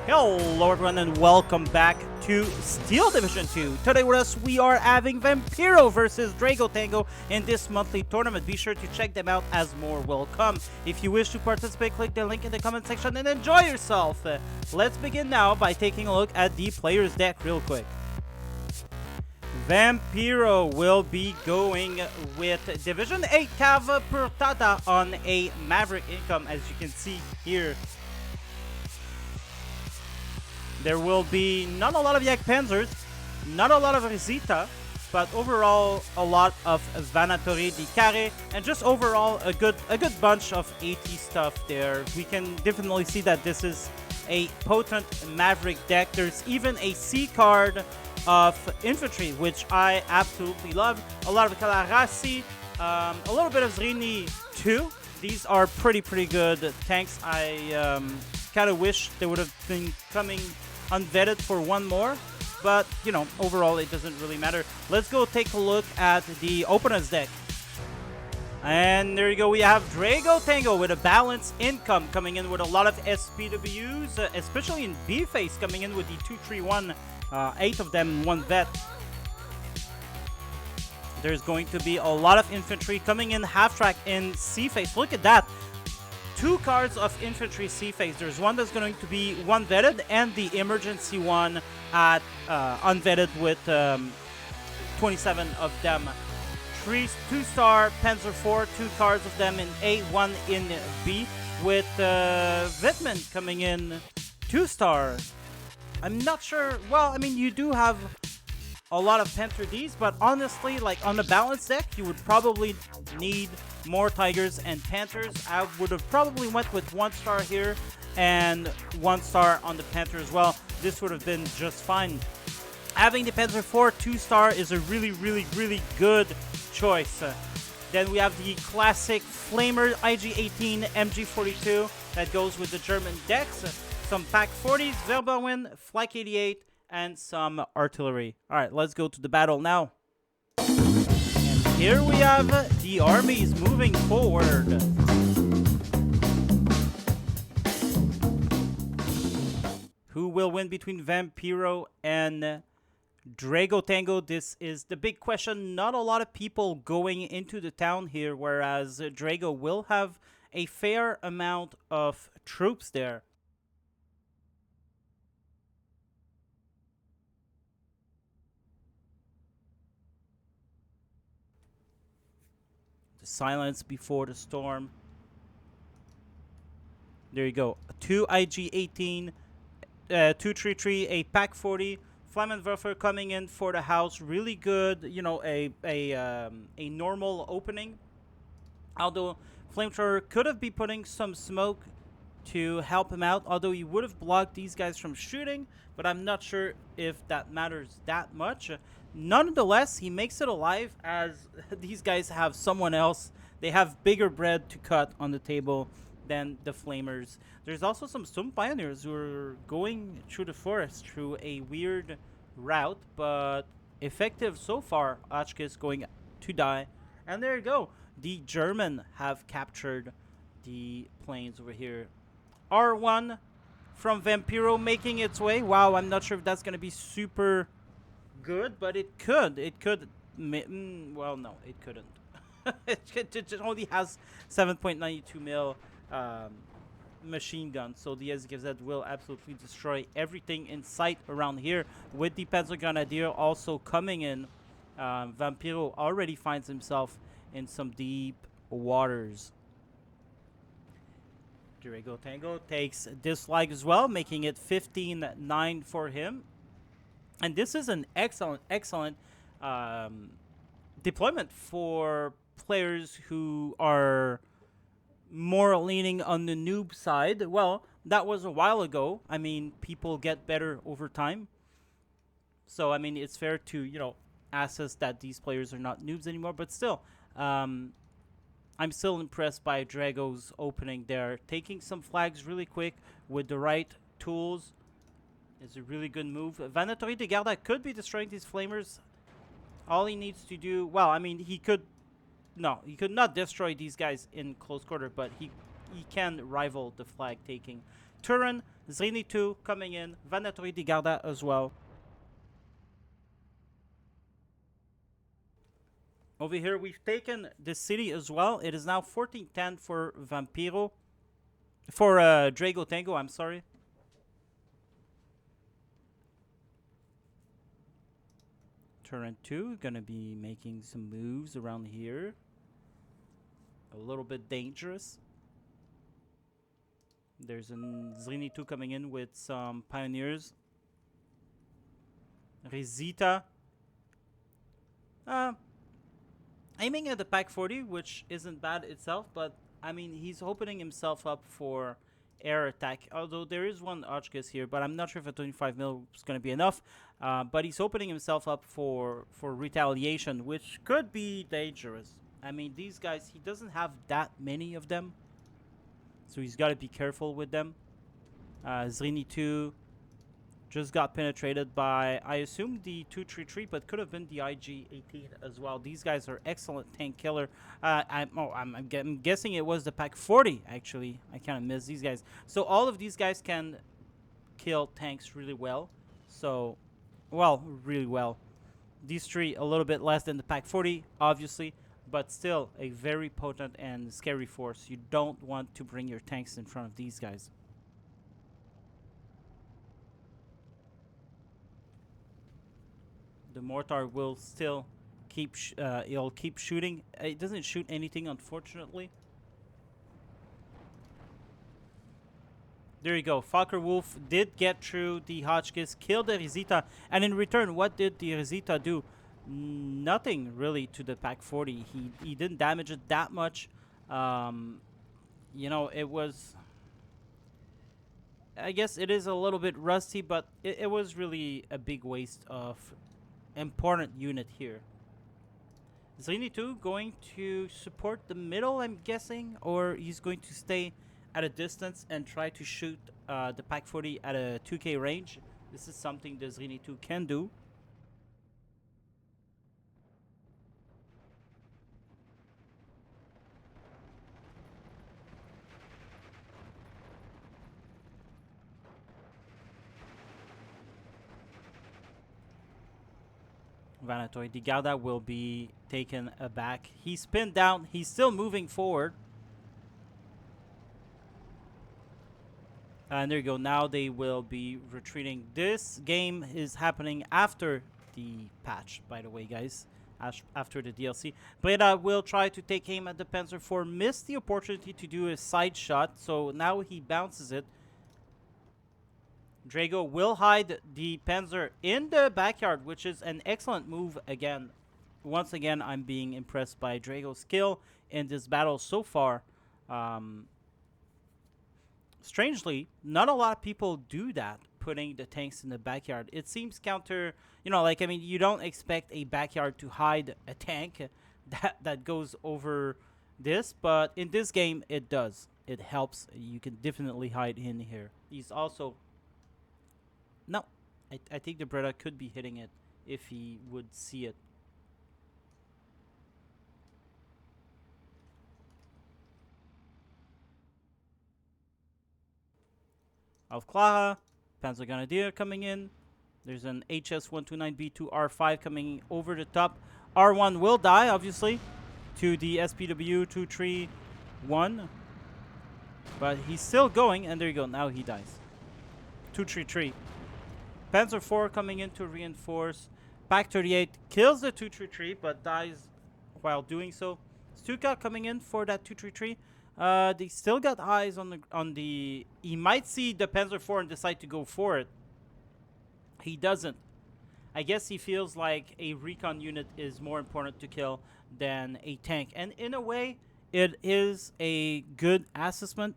Hello everyone and welcome back to Steel Division 2. Today with us we are having Vampiro versus Drago Tango in this monthly tournament. Be sure to check them out as more will come. If you wish to participate, click the link in the comment section and enjoy yourself. Let's begin now by taking a look at the player's deck real quick. Vampiro will be going with Division 8 Cava Portada on a Maverick income, as you can see here. There will be not a lot of Yak Panzers, not a lot of Risita, but overall a lot of Vanatori di Care, and just overall a good bunch of AT stuff there. We can definitely see that this is a potent Maverick deck. There's even a C card of infantry, which I absolutely love. A lot of Kalarasi, a little bit of Zrini too. These are pretty good tanks. I kind of wish they would have been coming unvetted for one more, but you know, overall it doesn't really matter. Let's go take a look at the opponent's deck. And there you go, we have Drago Tango with a balanced income coming in with a lot of SPWs, especially in B phase, coming in with the 2-3-1, 8 of them, 1 vet. There's going to be a lot of infantry coming in half track in C phase. Look at that. 2 cards of infantry C phase. There's one that's going to be 1 vetted and the emergency one at unvetted with 27 of them. 2-star Panzer IV, 2 cards of them in A, 1 in B, with Vitman coming in 2-star. I'm not sure. Well, I mean, you do have a lot of Panther Ds, but honestly, like on the balance deck, you would probably need more Tigers and Panthers. I would have probably went with 1-star here and 1-star on the Panther as well. This would have been just fine. Having the Panzer IV 2-star is a really good choice. Then we have the classic Flamer IG-18 MG-42 that goes with the German decks. Some Pack 40s, Verbauen, Flak 88, and some artillery. Alright, let's go to the battle now. And here we have the armies moving forward. Who will win between Vampiro and Drago Tango? This is the big question. Not a lot of people going into the town here, whereas Drago will have a fair amount of troops there. The silence before the storm. There you go. 2 IG-18, 233, a Pack 40. Flammenwerfer coming in for the house. Really good, you know, a normal opening. Although Flamethrower could have been putting some smoke to help him out, although he would have blocked these guys from shooting, but I'm not sure if that matters that much. Nonetheless, he makes it alive, as these guys have someone else. They have bigger bread to cut on the table than the Flamers. There's also some Stone Pioneers who are going through the forest through a weird route, but effective so far. Achka is going to die. And there you go. The German have captured the plains over here. R1 from Vampiro making its way. Wow, I'm not sure if that's going to be super good, but it could. It could. Well, no, it couldn't. it only has 7.92 mil machine gun, so the SGZ will absolutely destroy everything in sight around here. With the Panzer Grenadier also coming in, Vampiro already finds himself in some deep waters. Drago Tango takes dislike as well, making it 15-9 for him. And this is an excellent deployment for players who are more leaning on the noob side. Well, that was a while ago. I mean, people get better over time. So, I mean, it's fair to, you know, assess that these players are not noobs anymore. But still, I'm still impressed by Drago's opening there. Taking some flags really quick with the right tools is a really good move. Vanatori de Garda could be destroying these Flamers. All he needs to do... Well, I mean, he could... No, he could not destroy these guys in close quarter, but he can rival the flag taking. Turin, Zrini 2 coming in, Venatori di Garda as well. Over here, we've taken the city as well. It is now 14-10 for Vampiro. For Drago Tango, I'm sorry. Turn 2, gonna be making some moves around here. A little bit dangerous. There's a Zrini 2 coming in with some pioneers. Rezita. Aiming at the Pack 40, which isn't bad itself, but I mean, he's opening himself up for air attack. Although there is one Hotchkiss here, but I'm not sure if a 25 mil is going to be enough. But he's opening himself up for retaliation, which could be dangerous. I mean, these guys, he doesn't have that many of them, so he's got to be careful with them. Zrini 2 just got penetrated by, I assume, the 233, but could have been the IG-18 as well. These guys are excellent tank killer. I'm guessing it was the Pack 40, actually. I kind of missed these guys. So all of these guys can kill tanks really well. So, well, really well. These three a little bit less than the Pack 40, obviously, but still a very potent and scary force. You don't want to bring your tanks in front of these guys. The mortar will still keep it'll keep shooting. It doesn't shoot anything, unfortunately. There you go. Fokker Wolf did get through the Hotchkiss, killed the Rezita, and in return, what did the Rezita do? Nothing really to the Pack 40. He didn't damage it that much. You know, it was, I guess it is a little bit rusty, but it was really a big waste of important unit here. Zrini 2 going to support the middle, I'm guessing, or he's going to stay at a distance and try to shoot the Pack 40 at a 2K range. This is something the Zrini 2 can do. Venatori di Garda will be taken aback. He's pinned down. He's still moving forward. And there you go. Now they will be retreating. This game is happening after the patch, by the way, guys. After the DLC. Breda will try to take aim at the Panzer IV. Missed the opportunity to do a side shot. So now he bounces it. Drago will hide the Panzer in the backyard, which is an excellent move again. Once again, I'm being impressed by Drago's skill in this battle so far. Strangely, not a lot of people do that, putting the tanks in the backyard. It seems counter, you know, like, I mean, you don't expect a backyard to hide a tank that goes over this, but in this game, it does. It helps. You can definitely hide in here. He's also... No, I think the Breda could be hitting it if he would see it. Of Clara, Panzer Grenadier coming in. There's an HS-129B2R5 coming over the top. R1 will die, obviously, to the SPW 231. But he's still going, and there you go. Now he dies. 233. Panzer IV coming in to reinforce. Pack 38 kills the 233, but dies while doing so. Stuka coming in for that 233. They still got eyes on the. He might see the Panzer IV and decide to go for it. He doesn't. I guess he feels like a recon unit is more important to kill than a tank, and in a way, it is a good assessment.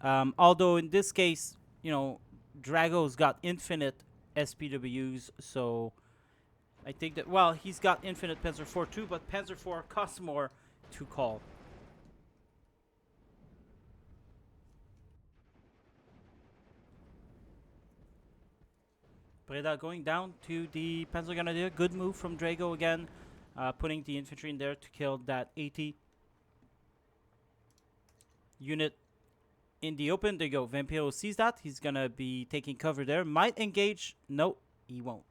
Although in this case, you know, Drago's got infinite SPWs, so I think that, well, he's got infinite Panzer IV too, but Panzer IV costs more to call. Breda going down to the Panzer Grenadier. Good move from Drago again, putting the infantry in there to kill that 80 unit in the open. There you go. Vampiro sees that. He's going to be taking cover there. Might engage. No, he won't.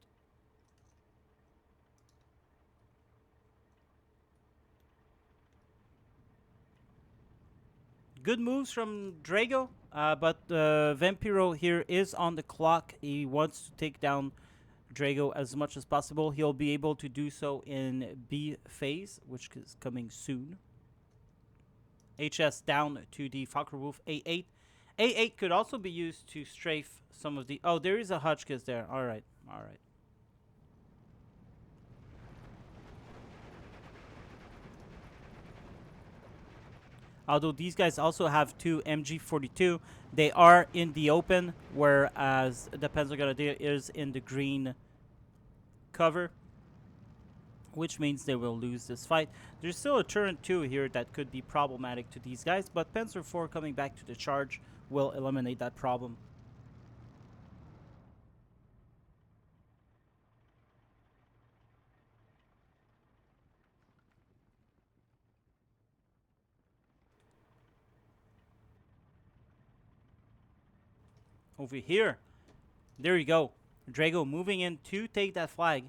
Good moves from Drago, but Vampiro here is on the clock. He wants to take down Drago as much as possible. He'll be able to do so in B phase, which is coming soon. HS down to the Focke-Wulf A8. A8 could also be used to strafe some of the... Oh, there is a Hotchkiss there. All right, all right. Although these guys also have two MG42, they are in the open, whereas the Panzer Grenadier is in the green cover, which means they will lose this fight. There's still a turret 2 here that could be problematic to these guys, but Panzer IV coming back to the charge will eliminate that problem. Over here, there you go. Drago moving in to take that flag.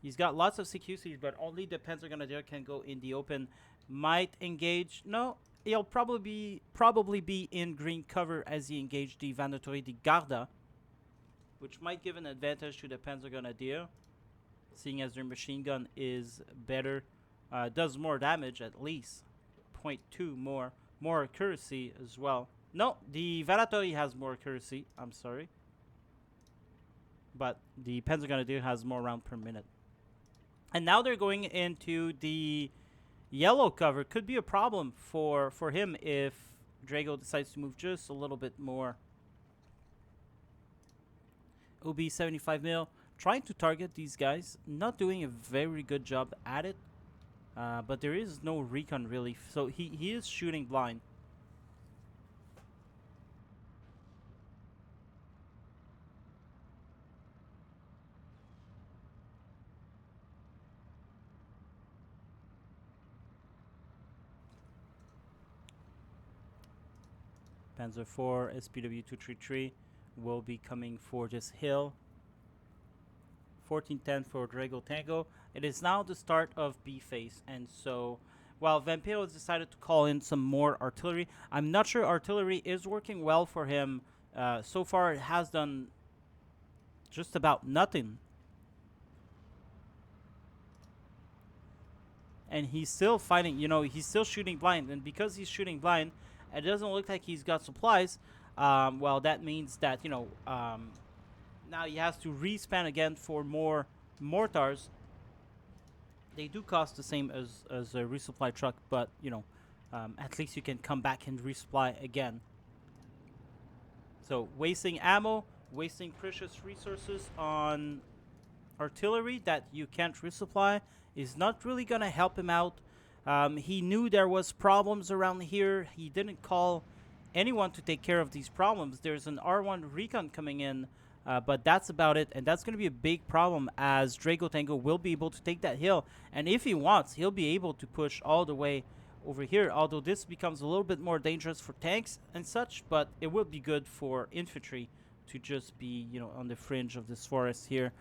He's got lots of security, but only the Panzer Grenadier can go in the open. Might engage. No, he'll probably be in green cover as he engaged the Vanatory di Garda, which might give an advantage to the Panzer Grenadier, seeing as their machine gun is better. Does more damage at least. 0.2 more accuracy as well. No, the Vanatory has more accuracy. I'm sorry. But the Panzer Grenadier has more round per minute. And now they're going into the yellow cover. Could be a problem for him if Drago decides to move just a little bit more. OB 75 mil. Trying to target these guys. Not doing a very good job at it. But there is no recon really. So he is shooting blind. Panzer IV SPW 233 will be coming for this hill. 1410 for Drago Tango. It is now the start of B phase, and so while Vampiro has decided to call in some more artillery, I'm not sure artillery is working well for him. So far it has done just about nothing. And he's still fighting, you know, he's still shooting blind, and because he's shooting blind, it doesn't look like he's got supplies. Well, that means that, you know, now he has to respan again for more mortars. They do cost the same as a resupply truck, but, you know, at least you can come back and resupply again. So, wasting ammo, wasting precious resources on artillery that you can't resupply is not really going to help him out. He knew there was problems around here. He didn't call anyone to take care of these problems. There's an R1 recon coming in, but that's about it. And that's going to be a big problem, as Drago Tango will be able to take that hill. And if he wants, he'll be able to push all the way over here. Although this becomes a little bit more dangerous for tanks and such, but it will be good for infantry to just be, you know, on the fringe of this forest here.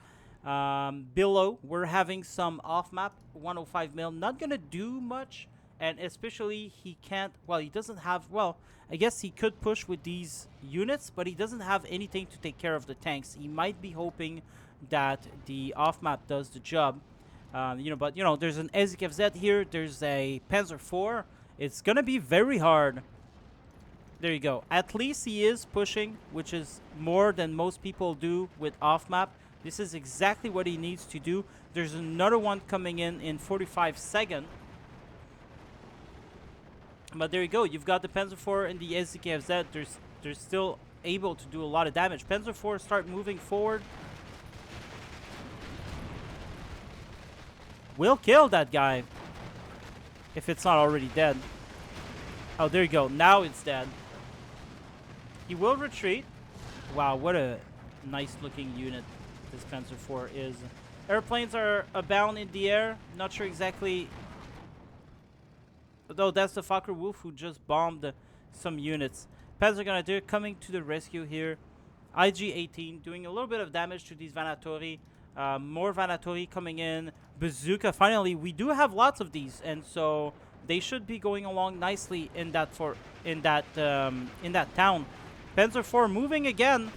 Below, we're having some off-map 105 mil. Not gonna do much, and especially he can't. Well, he doesn't have. Well, I guess he could push with these units, but he doesn't have anything to take care of the tanks. He might be hoping that the off-map does the job. You know, but you know, there's an SZKFZ here. There's a Panzer IV. It's gonna be very hard. There you go. At least he is pushing, which is more than most people do with off-map. This is exactly what he needs to do. There's another one coming in 45 seconds. But there you go. You've got the Panzer IV and the SZKFZ. They're still able to do a lot of damage. Panzer IV start moving forward. We'll kill that guy if it's not already dead. Oh, there you go. Now it's dead. He will retreat. Wow, what a nice looking unit this Panzer IV is. Airplanes are abound in the air. Not sure exactly. Though that's the Focke-Wulf who just bombed some units. Panzer Grenadier coming to the rescue here. IG-18 doing a little bit of damage to these Vanatori. More Vanatori coming in. Bazooka. Finally, we do have lots of these, and so they should be going along nicely in that town. Panzer IV moving again.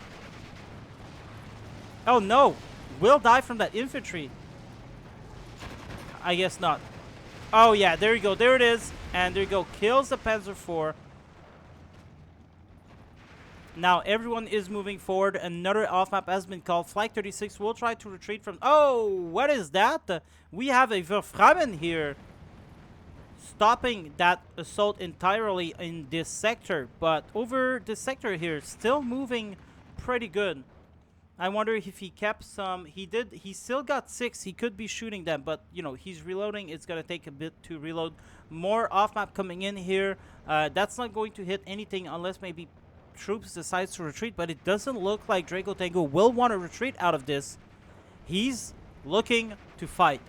Oh no, will die from that infantry. I guess not. Oh yeah, there you go. There it is, and there you go. Kills the Panzer IV. Now everyone is moving forward. Another off-map has been called. Flag 36 will try to retreat from... Oh, what is that? We have a Verframen here. Stopping that assault entirely in this sector. But over this sector here, still moving pretty good. I wonder if he kept some... He did. He still got 6. He could be shooting them. But, you know, he's reloading. It's going to take a bit to reload. More off-map coming in here. That's not going to hit anything unless maybe... troops decides to retreat, but it doesn't look like Draco Tango will want to retreat out of this. He's looking to fight.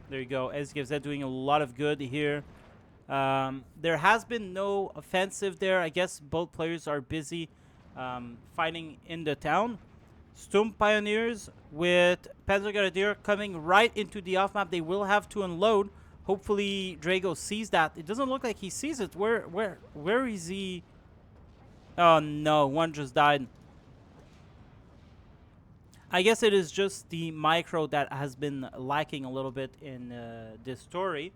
There you go. SGFZ doing a lot of good here. There has been no offensive there. I guess both players are busy fighting in the town. Sturm Pioneers with Panzer Grenadier coming right into the off-map. They will have to unload. Hopefully Drago sees that. It doesn't look like he sees it. Where is he? Oh no, one just died. I guess it is just the micro that has been lacking a little bit in this story.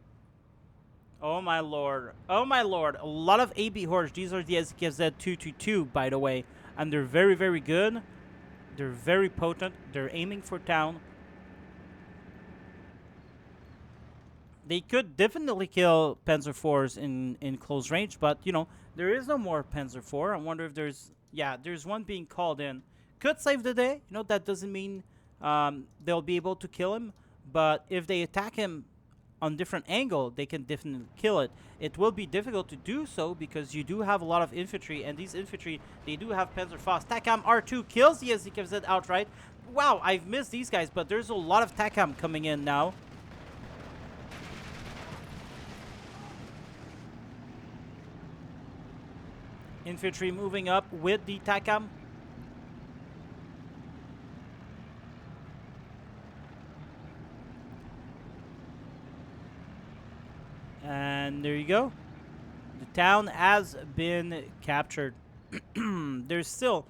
Oh my lord. Oh my lord. A lot of AB hordes. These are the SKZ 222, by the way. And they're very, very good. They're very potent. They're aiming for town. They could definitely kill Panzer IVs in close range, but, you know, there is no more Panzer IV. I wonder if there's... Yeah, there's one being called in. Could save the day. You know, that doesn't mean they'll be able to kill him. But if they attack him on different angle, they can definitely kill it. It will be difficult to do so because you do have a lot of infantry, and these infantry, they do have Panzer Faust. TACAM R2 kills the SDKZ outright. Wow, I've missed these guys, but there's a lot of TACAM coming in now. Infantry moving up with the TACAM. And there you go. The town has been captured. There's still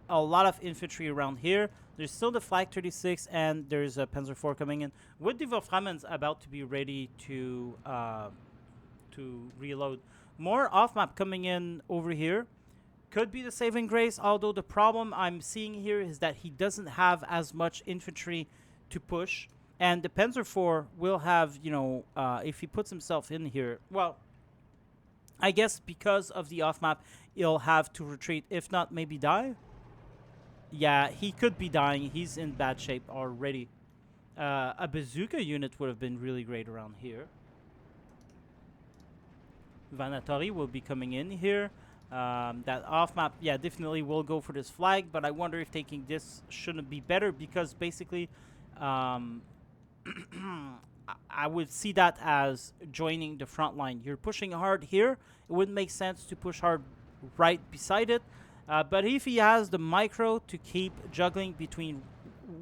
a lot of infantry around here. There's still the Flag 36, and there's a Panzer IV coming in. With the Wolframens about to be ready to reload. More off-map coming in over here. Could be the saving grace, although the problem I'm seeing here is that he doesn't have as much infantry to push. And the Panzer IV will have, you know, if he puts himself in here, well, I guess because of the off-map, he'll have to retreat. If not, maybe die? Yeah, he could be dying. He's in bad shape already. A bazooka unit would have been really great around here. Vanatori will be coming in here. That off-map, yeah, definitely will go for this flag, but I wonder if taking this shouldn't be better because basically... I would see that as joining the front line. You're pushing hard here. It wouldn't make sense to push hard right beside it. But if he has the micro to keep juggling between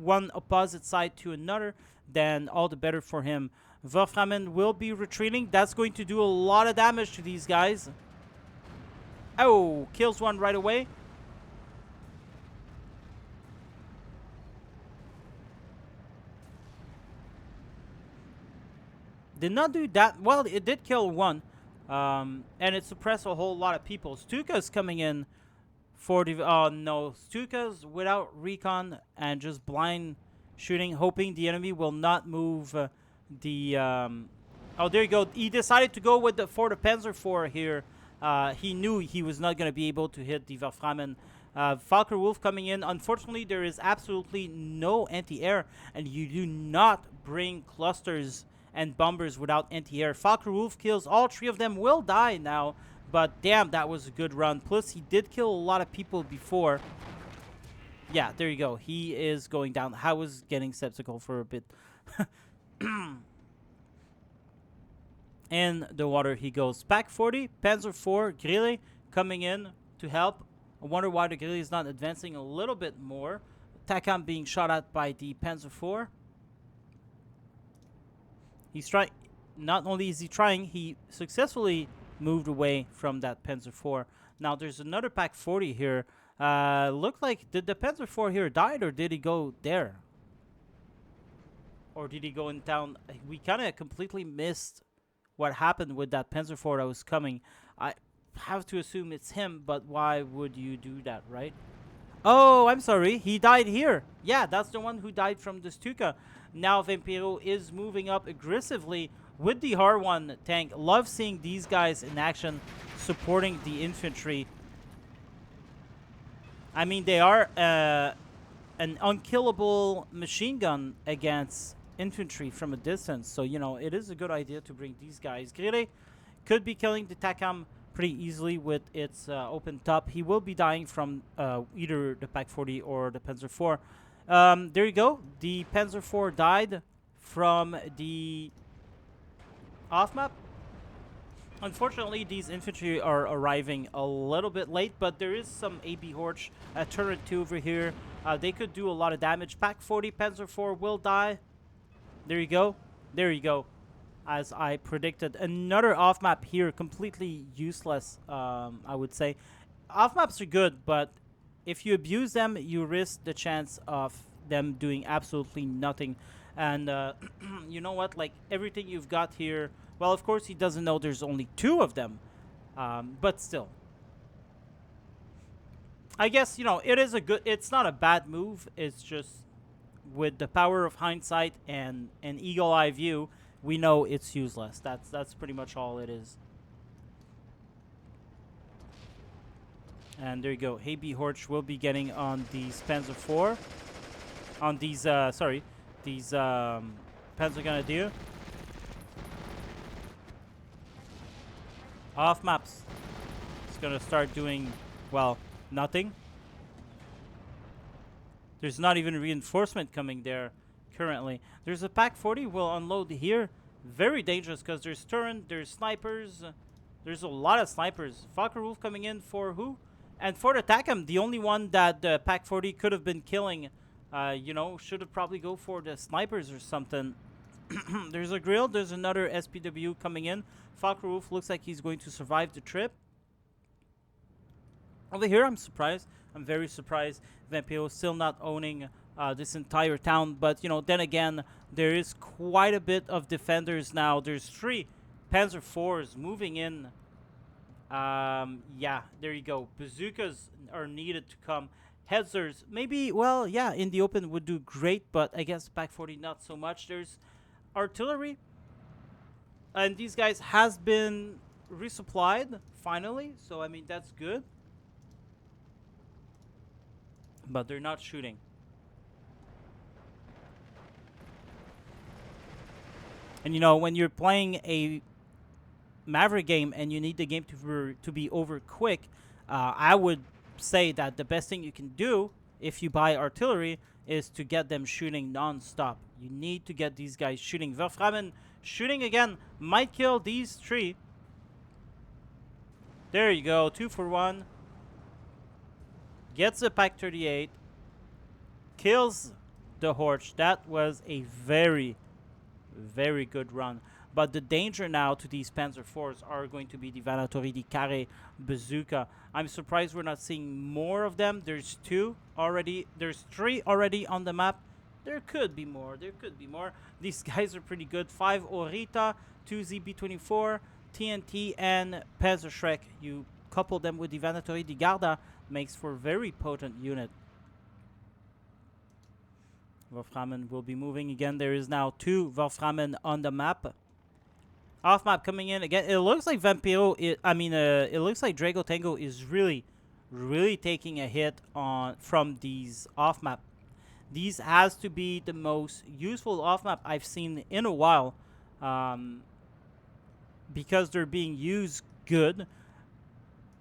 one opposite side to another, then all the better for him. Wolframen will be retreating. That's going to do a lot of damage to these guys. Oh, kills one right away. Did not do that. Well, it did kill one. And it suppressed a whole lot of people. Stuka's coming in for the... Oh, no. Stuka's without recon and just blind shooting, hoping the enemy will not move the... Oh, there you go. He decided to go with for the Panzer IV here. He knew he was not going to be able to hit the Wolframen. Falker Wolf coming in. Unfortunately, there is absolutely no anti-air. And you do not bring clusters and bombers without anti-air. Falker Wolf kills all three of them. Will die now. But damn, that was a good run. Plus, he did kill a lot of people before. Yeah, there you go. He is going down. I was getting skeptical for a bit. In the water he goes. Pack 40, Panzer 4, Grille coming in to help. I wonder why the Grille is not advancing a little bit more. Takam being shot at by the Panzer 4. He's trying. Not only is he trying, he successfully moved away from that Panzer 4. Now there's another Pack 40 here. Looked like, did the Panzer 4 here died or did he go there? Or did he go in town? We kind of completely missed what happened with that Panzer 4 that was coming. I have to assume it's him, but why would you do that, right? Oh, I'm sorry. He died here. Yeah, that's the one who died from the Stuka. Now Vampiro is moving up aggressively with the R1 tank. Love seeing these guys in action supporting the infantry. I mean, they are an unkillable machine gun against infantry from a distance. So, you know, it is a good idea to bring these guys. Grille could be killing the Takam pretty easily with its open top. He will be dying from either the Pack 40 or the Panzer 4. There you go. The Panzer 4 died from the off-map. Unfortunately, these infantry are arriving a little bit late, but there is some AB Horch, turret 2 over here. They could do a lot of damage. Pack 40, Panzer 4 will die. There you go. There you go. As I predicted. Another off-map here, completely useless, I would say. Off-maps are good, but if you abuse them, you risk the chance of them doing absolutely nothing. And you know what? Like, everything you've got here... Well, of course, he doesn't know there's only 2 of them. But still. I guess, you know, it is a good... It's not a bad move. It's just with the power of hindsight and an eagle-eye view, we know it's useless. That's pretty much all it is. And there you go. AB Horch will be getting on these Panzer 4. On these, these Panzer Grenadier. Off maps. It's gonna start doing, well, nothing. There's not even reinforcement coming there currently. There's a Pack 40 will unload here. Very dangerous because there's turret, there's snipers. There's a lot of snipers. Fokker Wolf coming in for who? And for the Takam, the only one that the Pack 40 could have been killing, you know, should have probably go for the snipers or something. There's a grill. There's another SPW coming in. Fokker Wolf looks like he's going to survive the trip. Over here, I'm surprised. I'm very surprised. Vampiro still not owning this entire town. But, you know, then again, there is quite a bit of defenders now. There's 3 Panzer IVs moving in. Yeah, there you go. Bazookas are needed to come. Hetzers, maybe, well, yeah, in the open would do great. But I guess Pack 40 not so much. There's artillery. And these guys has been resupplied, finally. So, I mean, that's good. But they're not shooting. And you know, when you're playing a Maverick game and you need the game to be over quick, I would say that the best thing you can do if you buy artillery is to get them shooting non-stop. You need to get these guys shooting. Verframen shooting again might kill these 3. There you go, 2 for 1. Gets a Pack 38. Kills the Horch. That was a very, very good run. But the danger now to these Panzer IVs are going to be the Vanatori, the Carré bazooka. I'm surprised we're not seeing more of them. There's 2 already. There's 3 already on the map. There could be more. There could be more. These guys are pretty good. 5 Orita, 2 ZB-24, TNT, and Panzer Shrek. You couple them with the Vanatori, the Garda, makes for a very potent unit. Wolframen will be moving again. There is now 2 Wolframen on the map. Off map coming in again. It looks like Vampiro. It looks like Drago Tango is really taking a hit from these off map. These has to be the most useful off map I've seen in a while, because they're being used good.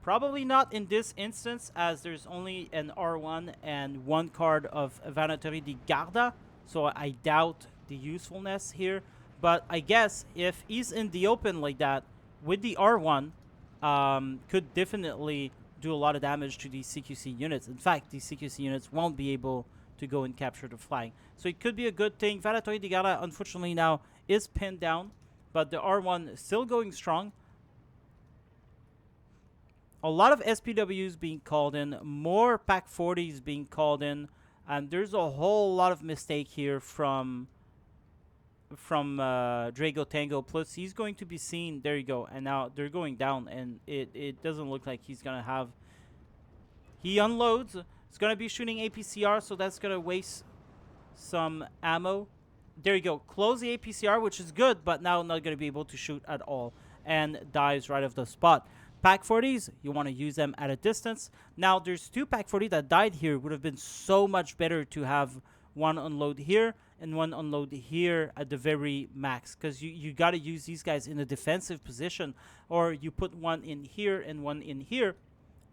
Probably not in this instance, as there's only an R1 and one card of Vanatory di Garda, so I doubt the usefulness here. But I guess if he's in the open like that, with the R1, could definitely do a lot of damage to these CQC units. In fact, these CQC units won't be able to go and capture the flag. So it could be a good thing. Vanatory di Garda, unfortunately, now is pinned down, but the R1 is still going strong. A lot of SPWs being called in, more Pack 40s being called in, and there's a whole lot of mistake here from Drago Tango. Plus, he's going to be seen. There you go. And now they're going down, and it doesn't look like he's gonna have. He unloads. It's gonna be shooting APCR, so that's gonna waste some ammo. There you go. Close the APCR, which is good, but now not gonna be able to shoot at all, and dies right off the spot. Pack 40s, you want to use them at a distance. Now, there's two Pack 40 that died here. Would have been so much better to have one unload here and one unload here at the very max, because you got to use these guys in a defensive position, or you put one in here and one in here.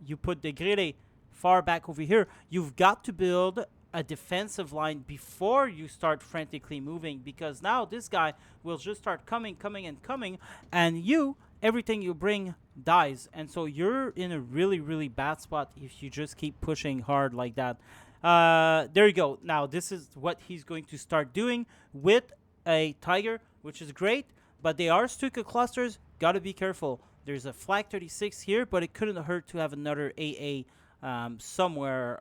You put the Grille far back over here. You've got to build a defensive line before you start frantically moving, because now this guy will just start coming, and everything you bring dies, and so you're in a really, really bad spot if you just keep pushing hard like that. There you go. Now this is what he's going to start doing with a Tiger, which is great, but they are Stuka clusters. Gotta be careful. There's a Flag 36 here, but it couldn't hurt to have another AA somewhere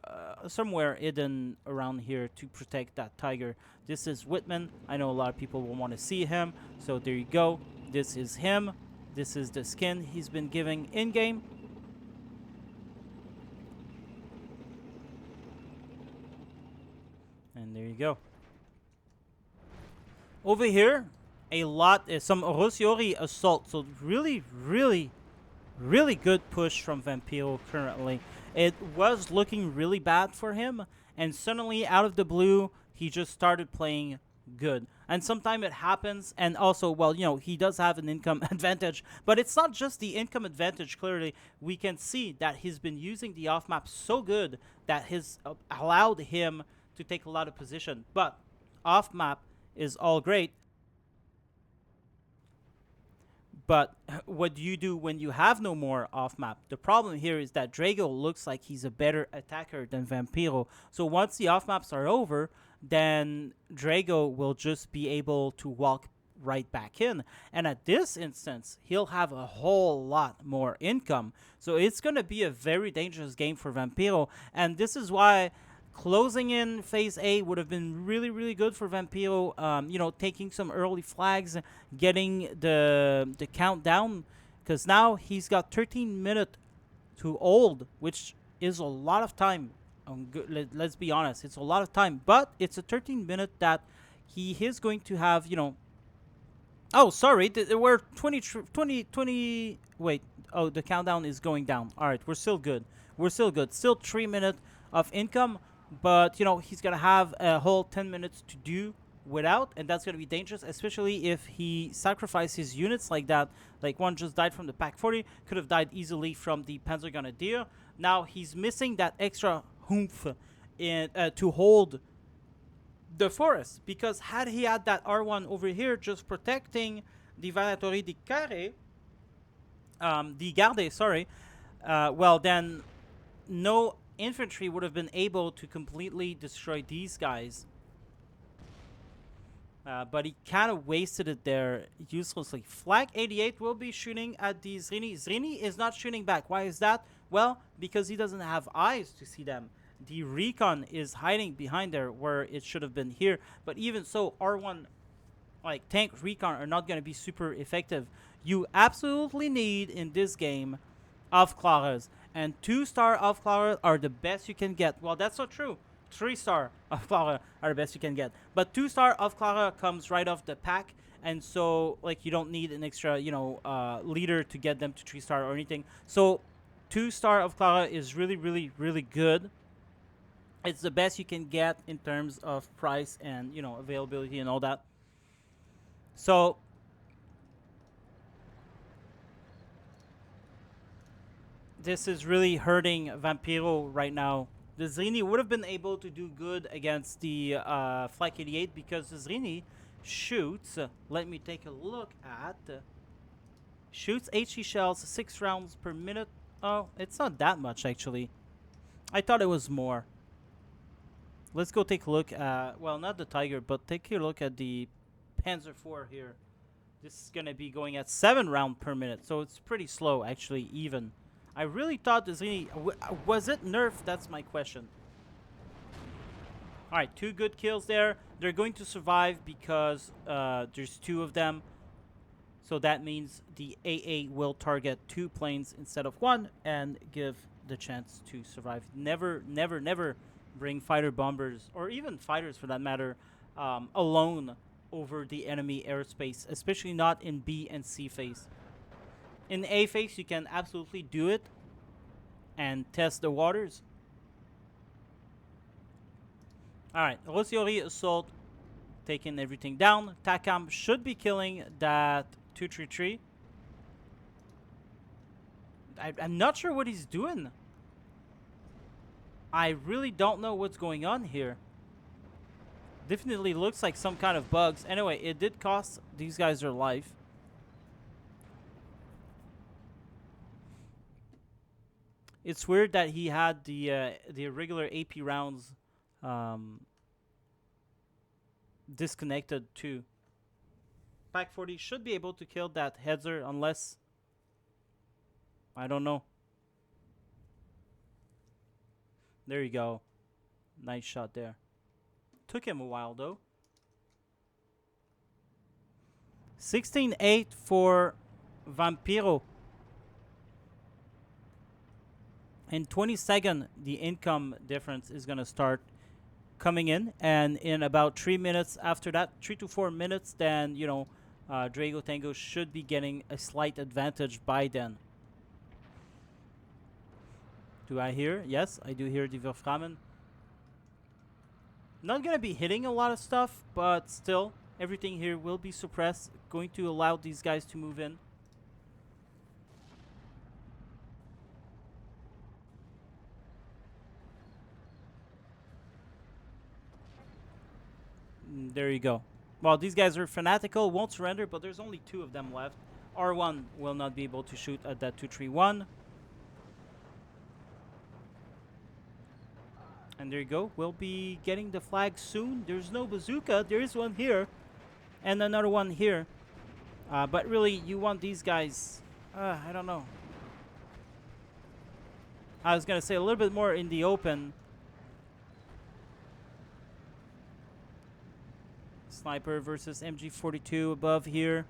hidden around here to protect that Tiger. This is Whitman. I know a lot of people will want to see him, so there you go. This is him. This is the skin he's been giving in-game. And there you go. Over here, a lot, some Orosiori assault. So really, really, really good push from Vampiro currently. It was looking really bad for him, and suddenly, out of the blue, he just started playing good. And sometimes it happens, and also, well, he does have an income advantage, but it's not just the income advantage. Clearly, we can see that he's been using the off-map so good that has allowed him to take a lot of position. But off-map is all great, but what do you do when you have no more off-map? The problem here is that Drago looks like he's a better attacker than Vampiro. So once the off-maps are over, then Drago will just be able to walk right back in. And at this instance, he'll have a whole lot more income. So it's going to be a very dangerous game for Vampiro. And this is why closing in Phase A would have been really, really good for Vampiro. Taking some early flags, getting the countdown. Because now he's got 13 minutes to hold, which is a lot of time. Let's be honest, it's a lot of time, but it's a 13-minute that he is going to have, Oh, sorry, we're 20. Wait, oh, the countdown is going down. All right, we're still good. Still 3 minutes of income, but, he's going to have a whole 10 minutes to do without, and that's going to be dangerous, especially if he sacrifices units like that. Like one just died from the Pack 40, could have died easily from the Panzer Grenadier. Now he's missing that extra oomph to hold the forest, because had he had that R1 over here just protecting the Vanatory di Garde, well then no infantry would have been able to completely destroy these guys. But he kind of wasted it there uselessly. Flag 88 will be shooting at the Zrini. Zrini is not shooting back. Why is that? Well, because he doesn't have eyes to see them. The recon is hiding behind there where it should have been here. But even so, R1, like tank recon, are not going to be super effective. You absolutely need, in this game, Aufklärers. And 2-star Aufklärer are the best you can get. Well, that's not true. 3-star Aufklärer are the best you can get. But 2-star Aufklärer comes right off the pack. And so, like, you don't need an extra, leader to get them to 3-star or anything. So 2-star Aufklärer is really, really, really good. It's the best you can get in terms of price and, availability and all that. So this is really hurting Vampiro right now. The Zrini would have been able to do good against the Flak 88 because the Zrini shoots. Let me take a look at. Shoots HE shells 6 rounds per minute. Oh, it's not that much actually. I thought it was more. Let's go take a look at, well, not the Tiger, but take a look at the Panzer IV here. This is going to be going at 7 rounds per minute, so it's pretty slow, actually, even. I really thought this really... was it nerfed? That's my question. Alright, 2 good kills there. They're going to survive because there's 2 of them. So that means the AA will target 2 planes instead of 1 and give the chance to survive. Never, never, never bring fighter bombers, or even fighters for that matter, alone over the enemy airspace, especially not in B and C phase. In A phase, you can absolutely do it and test the waters. Alright, Rosiori Assault taking everything down. Takam should be killing that 233. I'm not sure what he's doing. I really don't know what's going on here. Definitely looks like some kind of bugs. Anyway, it did cost these guys their life. It's weird that he had the regular AP rounds disconnected too. Pack 40 should be able to kill that Hetzer unless... I don't know. There you go. Nice shot there. Took him a while though. 16-8 for Vampiro. In 20 seconds, the income difference is going to start coming in. And in about 3 minutes after that, 3 to 4 minutes, then, you know, Drago Tango should be getting a slight advantage by then. Do I hear? Yes, I do hear the Verframen. Not going to be hitting a lot of stuff, but still, everything here will be suppressed. Going to allow these guys to move in. There you go. Well, these guys are fanatical, won't surrender, but there's only 2 of them left. R1 will not be able to shoot at that 231. And there you go. We'll be getting the flag soon. There's no bazooka. There is one here. And another one here. But really, you want these guys... I don't know. I was going to say a little bit more in the open. Sniper versus MG42 above here.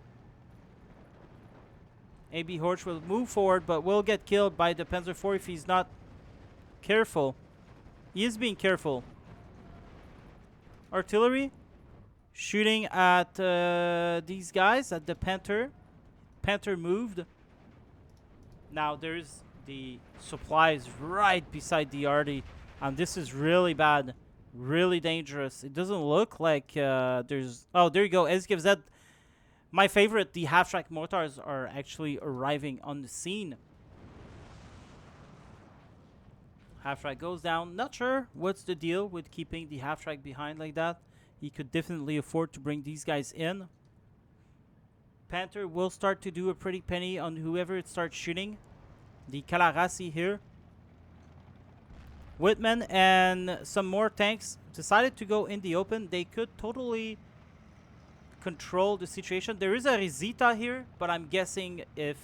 AB Horch will move forward, but will get killed by the Panzer IV if he's not careful. He is being careful. Artillery shooting at these guys, at the Panther. Panther moved. Now there's the supplies right beside the RD. This is really bad. Really dangerous. It doesn't look like there's... Oh, there you go. As gives that... My favorite, the half-track mortars are actually arriving on the scene. Half-track goes down. Not sure what's the deal with keeping the half-track behind like that. He could definitely afford to bring these guys in. Panther will start to do a pretty penny on whoever it starts shooting. The Kalarasi here. Whitman and some more tanks decided to go in the open. They could totally control the situation. There is a Rizita here, but I'm guessing if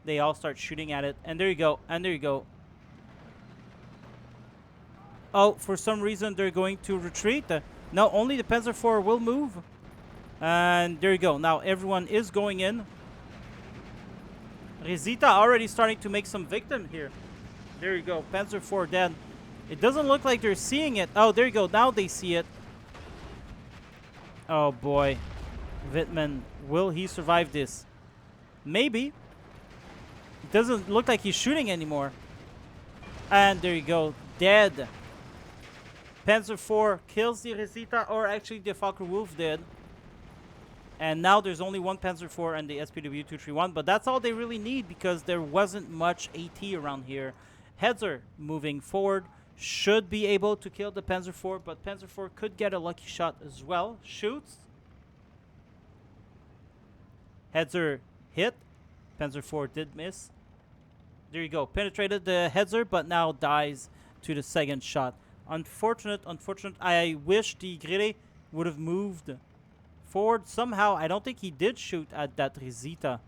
they all start shooting at it. And there you go. And there you go. Oh, for some reason they're going to retreat. No, only the Panzer IV will move. And there you go. Now everyone is going in. Rizita already starting to make some victim here. There you go. Panzer IV dead. It doesn't look like they're seeing it. Oh, there you go. Now they see it. Oh, boy. Wittmann, will he survive this? Maybe. It doesn't look like he's shooting anymore. And there you go. Dead. Panzer IV kills the Rizita, or actually the Fokker Wolf did. And now there's only one Panzer IV and the SPW 231, but that's all they really need because there wasn't much AT around here. Hetzer moving forward should be able to kill the Panzer IV, but Panzer IV could get a lucky shot as well. Shoots. Hetzer hit. Panzer IV did miss. There you go. Penetrated the Hetzer, but now dies to the second shot. Unfortunate. I wish the Grille would have moved forward somehow. I don't think he did shoot at that Risita.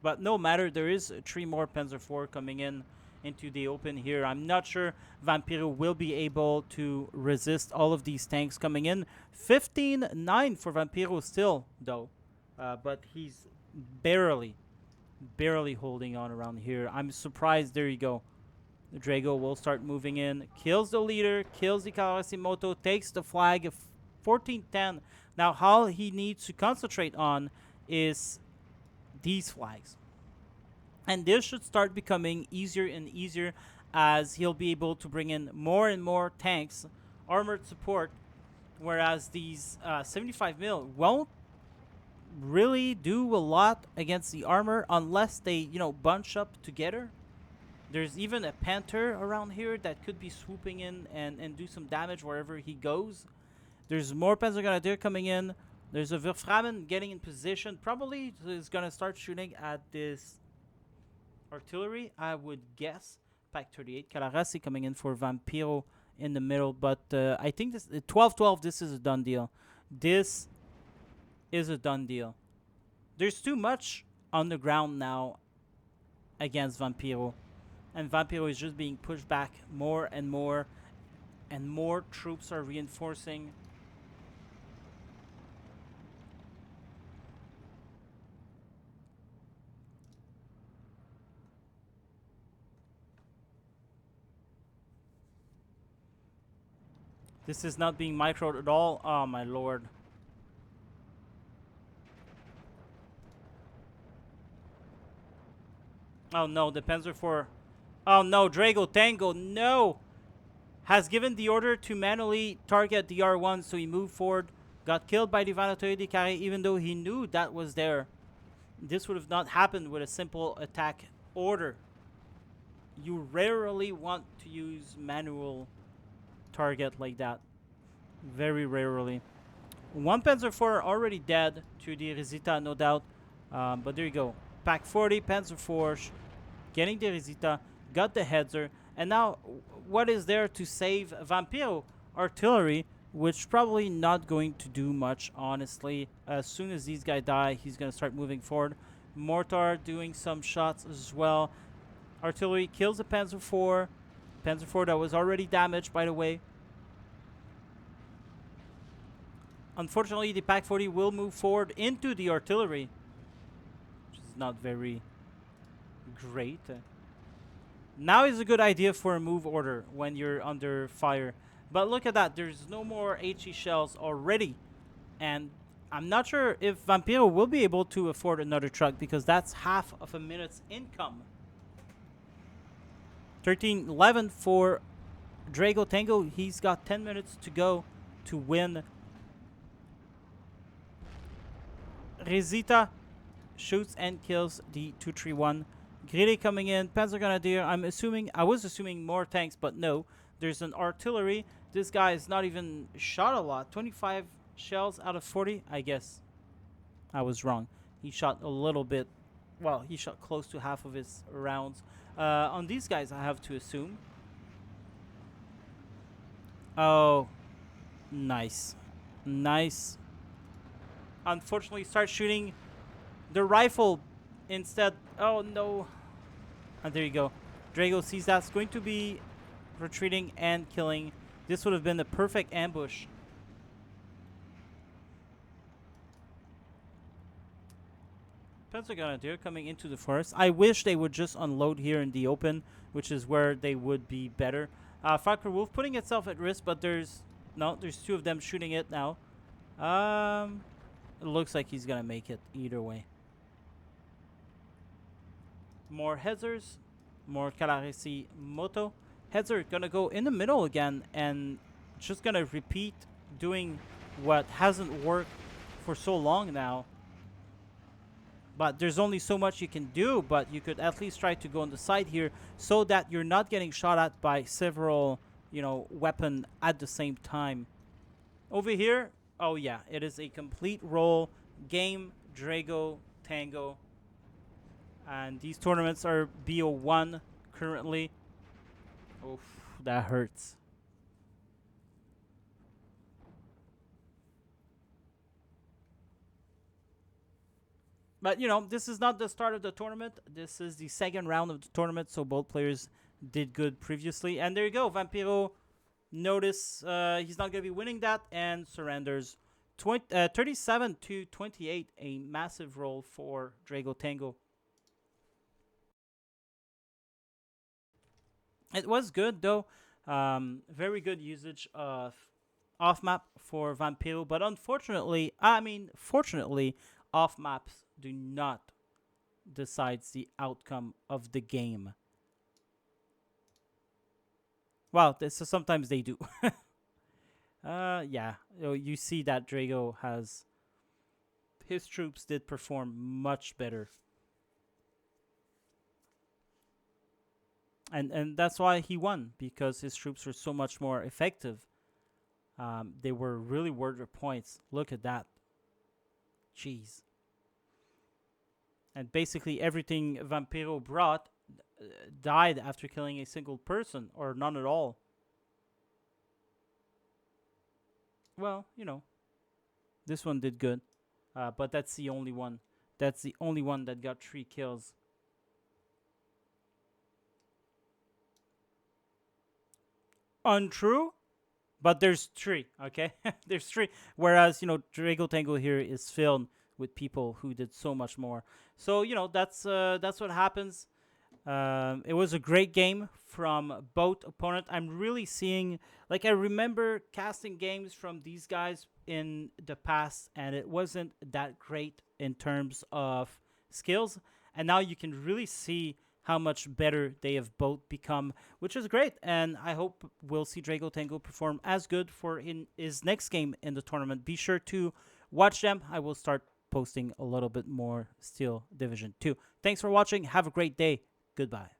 But no matter, there is 3 more Panzer IV coming in into the open here. I'm not sure Vampiro will be able to resist all of these tanks coming in. 15-9 for Vampiro still, though. But he's barely holding on around here. I'm surprised. There you go. The Drago will start moving in. Kills the leader. Kills the Kawarasimoto. Takes the flag. 14-10. Now, all he needs to concentrate on is these flags. And this should start becoming easier and easier as he'll be able to bring in more and more tanks, armored support, whereas these 75 mil won't really do a lot against the armor unless they, you know, bunch up together. There's even a Panther around here that could be swooping in and do some damage wherever he goes. There's more Panzergrenadier coming in. There's a Wilframen getting in position. Probably is going to start shooting at this artillery, I would guess. Pack 38. Calarasi coming in for Vampiro in the middle. But I think this 12-12, this is a done deal. This is a done deal. There's too much on the ground now against Vampiro. And Vampiro is just being pushed back more and more. And more troops are reinforcing. This is not being microed at all. Oh, my lord. Oh, no. The Panzer IV. Oh, no. Drago Tango. No. Has given the order to manually target the R1, so he moved forward. Got killed by the Vanatoye de Carré, even though he knew that was there. This would have not happened with a simple attack order. You rarely want to use manual target like that. Very rarely. One Panzer IV already dead to the Risita, no doubt. But there you go. Pack 40, Panzer IV, getting the Risita, got the Hetzer. And now, what is there to save Vampiro? Artillery, which probably not going to do much, honestly. As soon as these guys die, he's going to start moving forward. Mortar doing some shots as well. Artillery kills the Panzer IV. Panzer IV that was already damaged, by the way. Unfortunately, the Pack 40 will move forward into the artillery, which is not very great. Now is a good idea for a move order when you're under fire. But look at that. There's no more HE shells already. And I'm not sure if Vampiro will be able to afford another truck because that's half of a minute's income. 13-11 for Drago Tango. He's got 10 minutes to go to win. Risita shoots and kills the 231. Grille coming in. Panzergrenadier. I was assuming more tanks, but no. There's an artillery. This guy is not even shot a lot. 25 shells out of 40. I guess I was wrong. He shot a little bit. Well, he shot close to half of his rounds. On these guys, I have to assume. Oh, nice. Nice. Unfortunately, start shooting the rifle instead. Oh, no. And there you go. Drago sees that's going to be retreating and killing. This would have been the perfect ambush. Panzergrenadier coming into the forest. I wish they would just unload here in the open, which is where they would be better. Falker Wolf putting itself at risk, but there's two of them shooting it now. It looks like he's gonna make it either way. More Hetzers, more Calaresi Moto. Hetzer gonna go in the middle again and just gonna repeat doing what hasn't worked for so long now. But there's only so much you can do, but you could at least try to go on the side here so that you're not getting shot at by several, weapon at the same time. Over here, oh yeah, it is a complete roll game, Drago, Tango. And these tournaments are BO1 currently. Oof, that hurts. But, this is not the start of the tournament. This is the second round of the tournament, so both players did good previously. And there you go. Vampiro, notice he's not going to be winning that and surrenders 37 to 28. A massive roll for Drago Tango. It was good, though. Very good usage of off map for Vampiro. But unfortunately, fortunately, off maps do not decides the outcome of the game. Well, so sometimes they do. Yeah, you see that Drago has his troops did perform much better, and that's why he won, because his troops were so much more effective. They were really worth their points. Look at that, jeez. And basically everything Vampiro brought died after killing a single person, or none at all. Well, this one did good, but that's the only one. That's the only one that got 3 kills. Untrue, but there's 3. Okay, there's 3. Whereas Drago Tango here is filled with people who did so much more. So that's what happens. It was a great game from both opponents. I'm really seeing, like, I remember casting games from these guys in the past, and it wasn't that great in terms of skills. And now you can really see how much better they have both become, which is great. And I hope we'll see Drago Tango perform as good for in his next game in the tournament. Be sure to watch them. I will start posting a little bit more Steel Division 2. Thanks for watching. Have a great day. Goodbye.